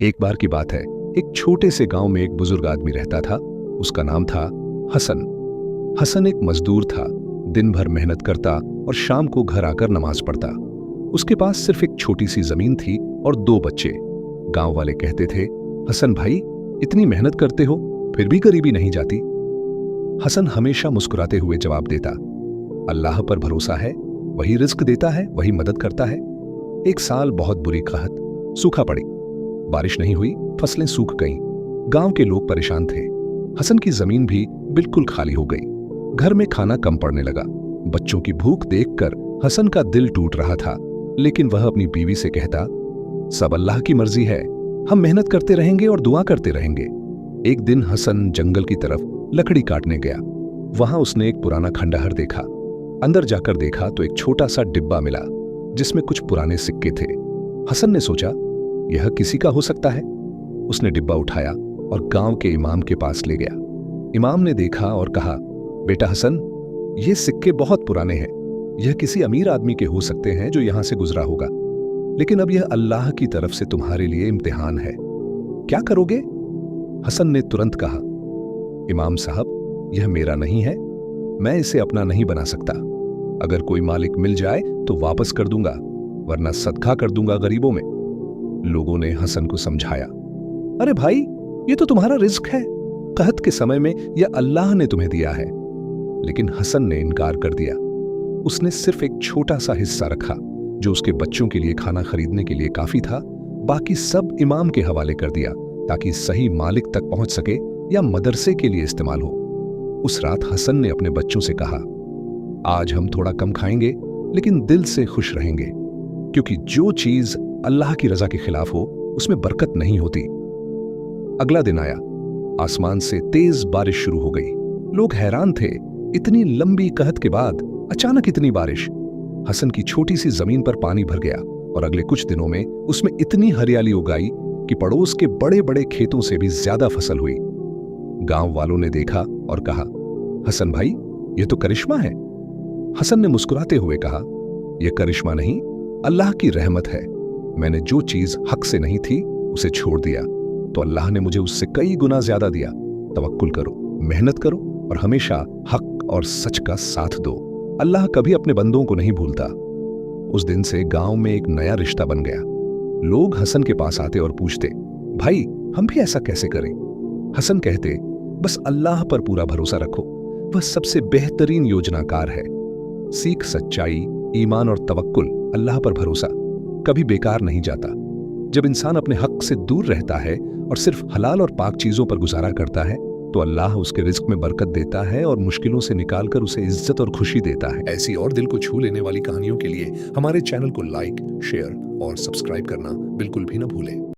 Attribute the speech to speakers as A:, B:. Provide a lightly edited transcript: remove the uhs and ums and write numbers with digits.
A: एक बार की बात है, एक छोटे से गांव में एक बुजुर्ग आदमी रहता था। उसका नाम था हसन। हसन एक मजदूर था, दिन भर मेहनत करता और शाम को घर आकर नमाज पढ़ता। उसके पास सिर्फ एक छोटी सी जमीन थी और 2 बच्चे। गांव वाले कहते थे, हसन भाई, इतनी मेहनत करते हो फिर भी गरीबी नहीं जाती। हसन हमेशा मुस्कुराते हुए जवाब देता, अल्लाह पर भरोसा है, वही रिस्क देता है, वही मदद करता है। एक साल बहुत बुरी कहत, सूखा पड़ी, बारिश नहीं हुई, फसलें सूख गईं। गांव के लोग परेशान थे। हसन की जमीन भी बिल्कुल खाली हो गई। घर में खाना कम पड़ने लगा। बच्चों की भूख देखकर हसन का दिल टूट रहा था, लेकिन वह अपनी बीवी से कहता, सब अल्लाह की मर्जी है, हम मेहनत करते रहेंगे और दुआ करते रहेंगे। एक दिन हसन जंगल की तरफ लकड़ी काटने गया। वहां उसने एक पुराना खंडहर देखा। अंदर जाकर देखा तो एक छोटा सा डिब्बा मिला जिसमें कुछ पुराने सिक्के थे। हसन ने सोचा, यह किसी का हो सकता है। उसने डिब्बा उठाया और गांव के इमाम के पास ले गया। इमाम ने देखा और कहा, बेटा हसन, ये सिक्के बहुत पुराने हैं, यह किसी अमीर आदमी के हो सकते हैं जो यहां से गुजरा होगा, लेकिन अब यह अल्लाह की तरफ से तुम्हारे लिए इम्तिहान है, क्या करोगे? हसन ने तुरंत कहा, इमाम साहब, यह मेरा नहीं है, मैं इसे अपना नहीं बना सकता। अगर कोई मालिक मिल जाए तो वापस कर दूंगा, वरना सदका कर दूंगा गरीबों में। लोगों ने हसन को समझाया, अरे भाई, ये तो तुम्हारा रिस्क है, कहत के समय में यह अल्लाह ने तुम्हें दिया है। लेकिन हसन ने इनकार कर दिया। उसने सिर्फ एक छोटा सा हिस्सा रखा जो उसके बच्चों के लिए खाना खरीदने के लिए काफी था। बाकी सब इमाम के हवाले कर दिया ताकि सही मालिक तक पहुंच सके या मदरसे के लिए इस्तेमाल हो। उस रात हसन ने अपने बच्चों से कहा, आज हम थोड़ा कम खाएंगे लेकिन दिल से खुश रहेंगे, क्योंकि जो चीज अल्लाह की रजा के खिलाफ हो उसमें बरकत नहीं होती। अगला दिन आया। आसमान से तेज बारिश शुरू हो गई। लोग हैरान थे, इतनी लंबी कहत के बाद अचानक इतनी बारिश। हसन की छोटी सी जमीन पर पानी भर गया और अगले कुछ दिनों में उसमें इतनी हरियाली उगाई कि पड़ोस के बड़े बड़े खेतों से भी ज्यादा फसल हुई। गांव वालों ने देखा और कहा, हसन भाई, यह तो करिश्मा है। हसन ने मुस्कुराते हुए कहा, यह करिश्मा नहीं, अल्लाह की रहमत है। मैंने जो चीज हक से नहीं थी उसे छोड़ दिया तो अल्लाह ने मुझे उससे कई गुना ज्यादा दिया। तवक्कुल करो, मेहनत करो और हमेशा हक और सच का साथ दो। अल्लाह कभी अपने बंदों को नहीं भूलता। उस दिन से गांव में एक नया रिश्ता बन गया। लोग हसन के पास आते और पूछते, भाई, हम भी ऐसा कैसे करें? हसन कहते, बस अल्लाह पर पूरा भरोसा रखो, वह सबसे बेहतरीन योजनाकार है। सीख सच्चाई, ईमान और तवक्कुल, अल्लाह पर भरोसा कभी बेकार नहीं जाता। जब इंसान अपने हक से दूर रहता है और सिर्फ हलाल और पाक चीजों पर गुजारा करता है तो अल्लाह उसके रिस्क में बरकत देता है और मुश्किलों से निकालकर उसे इज्जत और खुशी देता है। ऐसी और दिल को छू लेने वाली कहानियों के लिए हमारे चैनल को लाइक, शेयर और सब्सक्राइब करना बिल्कुल भी न भूलें।